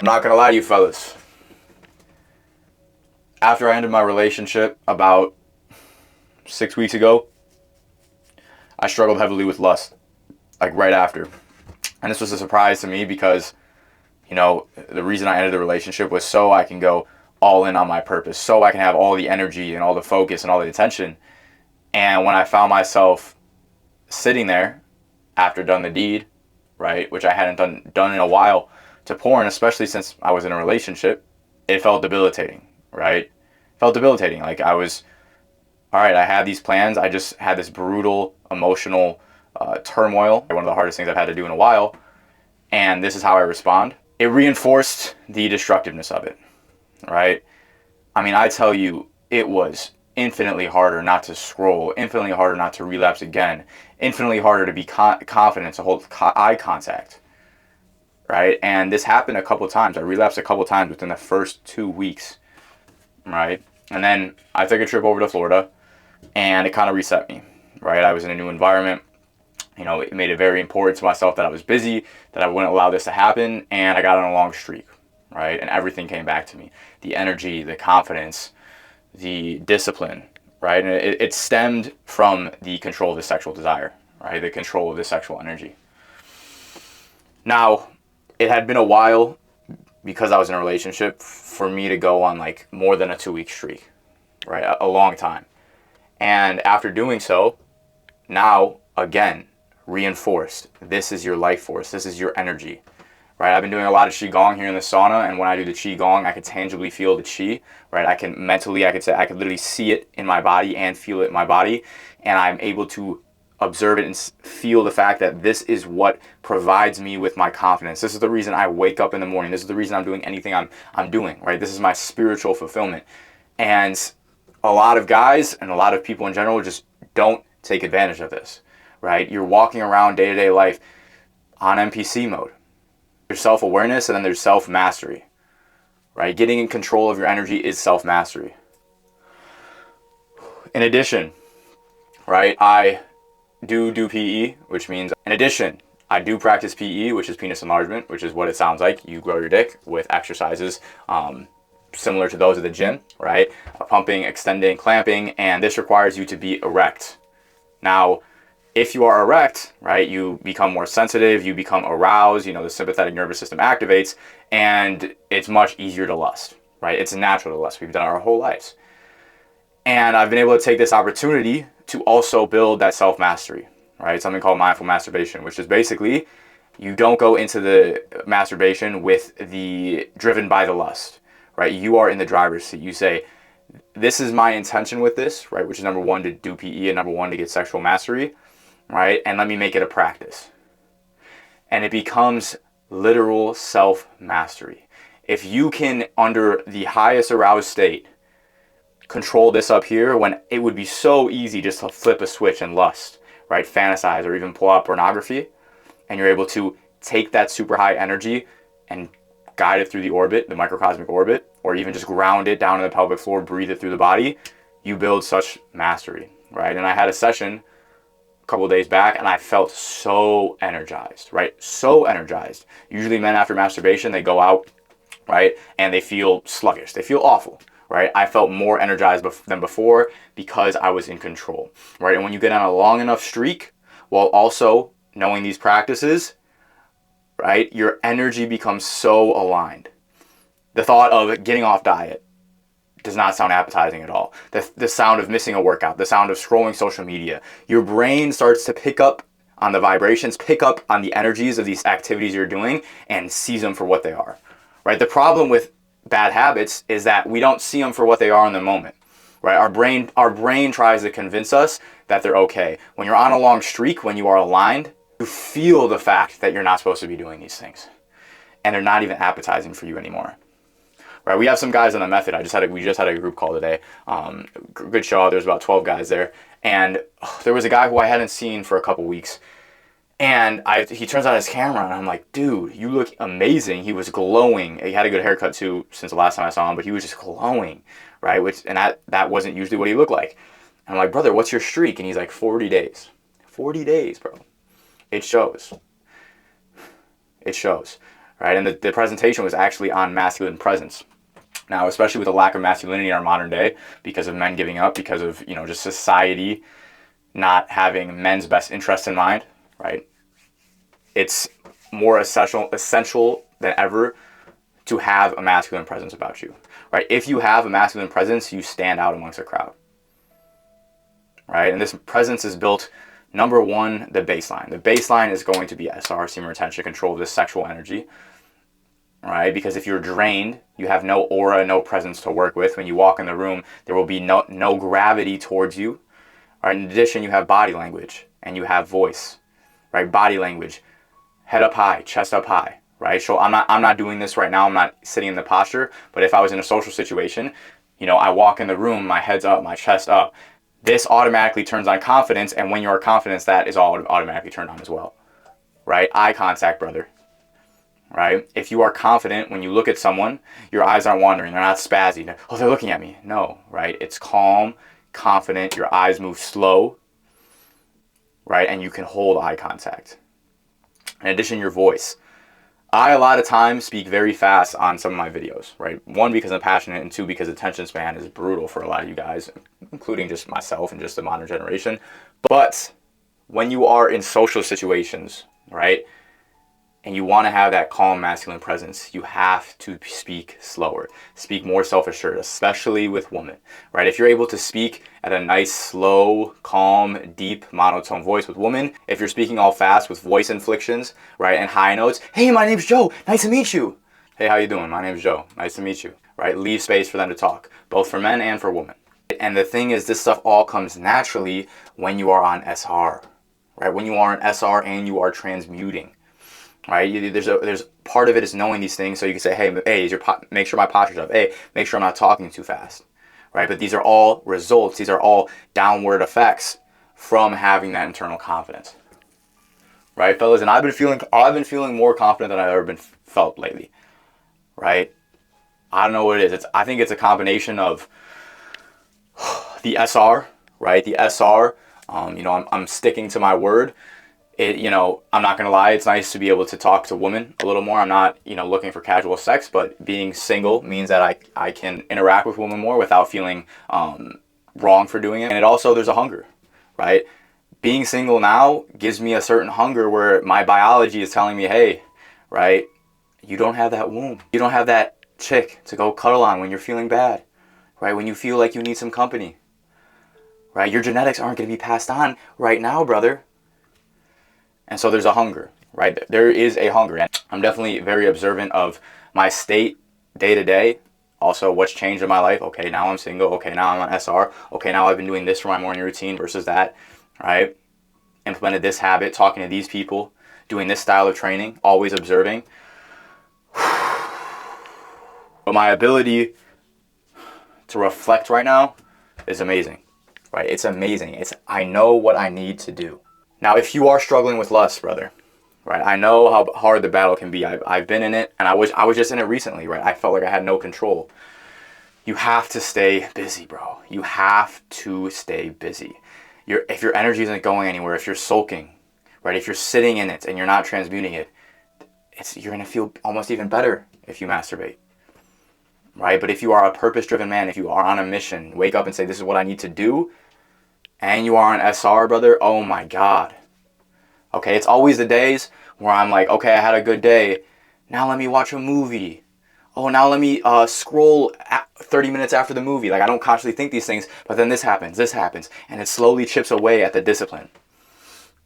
not gonna lie to you fellas. After I ended my relationship about 6 weeks ago, I struggled heavily with lust, like right after. And this was a surprise to me because, you know, the reason I ended the relationship was so I can go all in on my purpose, so I can have all the energy and all the focus and all the attention. And when I found myself sitting there after done the deed, right, which I hadn't done in a while, to porn, especially since I was in a relationship, it felt debilitating, right? It felt debilitating. Like I was, all right, I had these plans. I just had this brutal emotional turmoil, one of the hardest things I've had to do in a while. And this is how I respond. It reinforced the destructiveness of it, right? I mean, I tell you, it was infinitely harder not to scroll, infinitely harder not to relapse again, infinitely harder to be confident to hold eye contact, right? And this happened a couple times. I relapsed a couple times within the first 2 weeks, right? And then I took a trip over to Florida, and it kind of reset me, right? I was in a new environment. You know, it made it very important to myself that I was busy, that I wouldn't allow this to happen, and I got on a long streak, right? And everything came back to me. The energy, the confidence, the discipline, right? And it stemmed from the control of the sexual desire, right? The control of the sexual energy. Now, it had been a while, because I was in a relationship, for me to go on like more than a 2-week streak, right? A long time. And after doing so, now, again, reinforced. This is your life force. This is your energy, right? I've been doing a lot of Qigong here in the sauna, and when I do the Qigong, I can tangibly feel the Qi, right? I can mentally, I could literally see it in my body and feel it in my body, and I'm able to observe it and feel the fact that this is what provides me with my confidence. This is the reason I wake up in the morning. This is the reason I'm doing anything I'm doing, right? This is my spiritual fulfillment. And a lot of guys and a lot of people in general just don't take advantage of this, right? You're walking around day-to-day life on NPC mode. There's self-awareness, and then there's self-mastery, right? Getting in control of your energy is self-mastery. In addition, right, I do PE, which means, in addition, I do practice PE, which is penis enlargement, which is what it sounds like. You grow your dick with exercises similar to those of the gym, right? Pumping, extending, clamping, and this requires you to be erect. Now, if you are erect, right, you become more sensitive, you become aroused, you know, the sympathetic nervous system activates, and it's much easier to lust, right? It's natural to lust. We've done it our whole lives. And I've been able to take this opportunity to also build that self-mastery, right? Something called mindful masturbation, which is basically you don't go into the masturbation with the driven by the lust, right? You are in the driver's seat. You say, this is my intention with this, right? Which is number one, to do PE, and number one, to get sexual mastery, right? And let me make it a practice. And it becomes literal self-mastery. If you can, under the highest aroused state, control this up here, when it would be so easy just to flip a switch and lust, right? Fantasize or even pull out pornography, and you're able to take that super high energy and guide it through the orbit, the microcosmic orbit, or even just ground it down in the pelvic floor, breathe it through the body, you build such mastery, right? And I had a session a couple of days back, and I felt so energized, right? So energized. Usually men after masturbation, they go out, right, and they feel sluggish. They feel awful, right? I felt more energized than before because I was in control, right? And when you get on a long enough streak, while also knowing these practices, right, your energy becomes so aligned. The thought of getting off diet does not sound appetizing at all. The sound of missing a workout, the sound of scrolling social media, your brain starts to pick up on the vibrations, pick up on the energies of these activities you're doing, and sees them for what they are, right? The problem with bad habits is that we don't see them for what they are in the moment, right? Our brain tries to convince us that they're okay. When you're on a long streak, when you are aligned, you feel the fact that you're not supposed to be doing these things, and they're not even appetizing for you anymore, right? We have some guys on the method. We just had a group call today. Good show. There's about 12 guys there, and there was a guy who I hadn't seen for a couple weeks, and he turns on his camera, and I'm like, dude, you look amazing. He was glowing. He had a good haircut too since the last time I saw him, but he was just glowing, right? That wasn't usually what he looked like. And I'm like, brother, what's your streak? And he's like, 40 days. 40 days, bro. It shows. It shows, right? And the presentation was actually on masculine presence. Now, especially with the lack of masculinity in our modern day, because of men giving up, because of, you know, just society not having men's best interests in mind, right? It's more essential than ever to have a masculine presence about you, right? If you have a masculine presence, you stand out amongst a crowd, right? And this presence is built, number one, the baseline. The baseline is going to be SR, semen retention, control of this sexual energy, right? Because if you're drained, you have no aura, no presence to work with. When you walk in the room, there will be no gravity towards you. Right? In addition, you have body language and you have voice, right? Body language, head up high, chest up high, right? So I'm not doing this right now. I'm not sitting in the posture, but if I was in a social situation, you know, I walk in the room, my head's up, my chest up. This automatically turns on confidence, and when you're confident, that is all automatically turned on as well, right? Eye contact, brother. Right? If you are confident, when you look at someone, your eyes aren't wandering. They're not spazzy. Oh, they're looking at me. No, right? It's calm, confident. Your eyes move slow, right? And you can hold eye contact. In addition, your voice. I, a lot of times, speak very fast on some of my videos, right? One, because I'm passionate, and two, because attention span is brutal for a lot of you guys, including just myself and just the modern generation. But when you are in social situations, right? And you want to have that calm masculine presence, you have to speak slower, speak more self-assured, especially with women, right? If you're able to speak at a nice, slow, calm, deep, monotone voice with women, if you're speaking all fast with voice inflections, right, and high notes, hey, my name's Joe, nice to meet you. Hey, how you doing? My name's Joe, nice to meet you, right? Leave space for them to talk, both for men and for women. And the thing is, this stuff all comes naturally when you are on SR, right? When you are on SR and you are transmuting. Right, there's part of it is knowing these things, so you can say, hey, make sure my posture's up. Hey, make sure I'm not talking too fast. Right, but these are all results. These are all downward effects from having that internal confidence. Right, fellas, and I've been feeling more confident than I've ever been felt lately. Right, I don't know what it is. I think it's a combination of the SR. Right, the SR. You know, I'm sticking to my word. You know, I'm not going to lie, it's nice to be able to talk to women a little more. I'm not, you know, looking for casual sex, but being single means that I can interact with women more without feeling wrong for doing it. And it also, there's a hunger, right? Being single now gives me a certain hunger where my biology is telling me, hey, right, you don't have that womb. You don't have that chick to go cuddle on when you're feeling bad, right? When you feel like you need some company, right? Your genetics aren't going to be passed on right now, brother. And so there's a hunger, right? There is a hunger. And I'm definitely very observant of my state day to day. Also, what's changed in my life. Okay, now I'm single. Okay, now I'm on SR. Okay, now I've been doing this for my morning routine versus that, right? Implemented this habit, talking to these people, doing this style of training, always observing. But my ability to reflect right now is amazing, right? It's amazing. I know what I need to do. Now, if you are struggling with lust, brother, right, I know how hard the battle can be. I've been in it, and I was just in it recently, right? I felt like I had no control. You have to stay busy, bro. You have to stay busy. If your energy isn't going anywhere, if you're sulking, right, if you're sitting in it and you're not transmuting it, you're going to feel almost even better if you masturbate, right? But if you are a purpose-driven man, if you are on a mission, wake up and say, this is what I need to do, and you are on SR, brother, oh my God. Okay, it's always the days where I'm like, okay, I had a good day. Now let me watch a movie. Oh, now let me scroll 30 minutes after the movie. Like, I don't consciously think these things, but then this happens, and it slowly chips away at the discipline.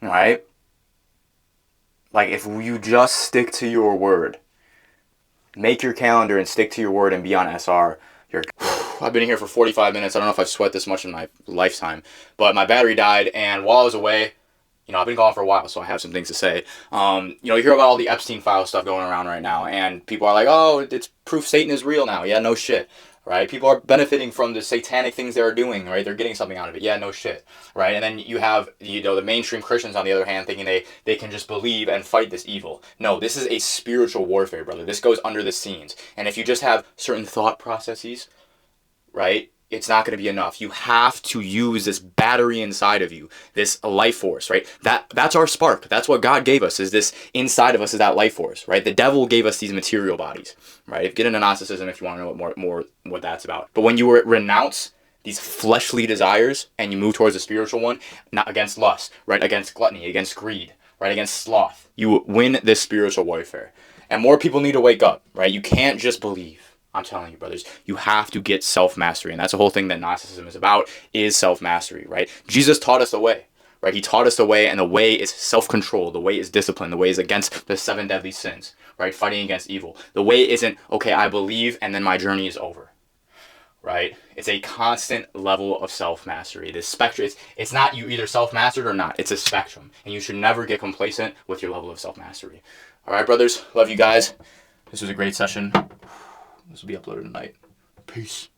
Right? Like, if you just stick to your word, make your calendar and stick to your word and be on SR, I've been here for 45 minutes. I don't know if I've sweat this much in my lifetime, but my battery died, and while I was away, you know, I've been gone for a while, so I have some things to say. You know, you hear about all the Epstein file stuff going around right now, and people are like, oh, it's proof Satan is real now. Yeah, no shit, right? People are benefiting from the satanic things they're doing, right? They're getting something out of it. Yeah, no shit, right? And then you have, you know, the mainstream Christians, on the other hand, thinking they can just believe and fight this evil. No, this is a spiritual warfare, brother. This goes under the scenes. And if you just have certain thought processes, right, it's not going to be enough. You have to use this battery inside of you, this life force, right? That's our spark. That's what God gave us, is this inside of us is that life force, right? The devil gave us these material bodies, right? Get into Gnosticism if you want to know more what that's about. But when you renounce these fleshly desires and you move towards the spiritual one, not against lust, right? Against gluttony, against greed, right? Against sloth, you win this spiritual warfare. And more people need to wake up, right? You can't just believe. I'm telling you, brothers, you have to get self-mastery. And that's the whole thing that Gnosticism is about, is self-mastery, right? Jesus taught us the way, right? He taught us the way, and the way is self-control. The way is discipline. The way is against the 7 deadly sins, right? Fighting against evil. The way isn't, okay, I believe, and then my journey is over, right? It's a constant level of self-mastery. This spectrum, it's not you either self-mastered or not. It's a spectrum. And you should never get complacent with your level of self-mastery. All right, brothers, love you guys. This was a great session. This will be uploaded tonight. Peace.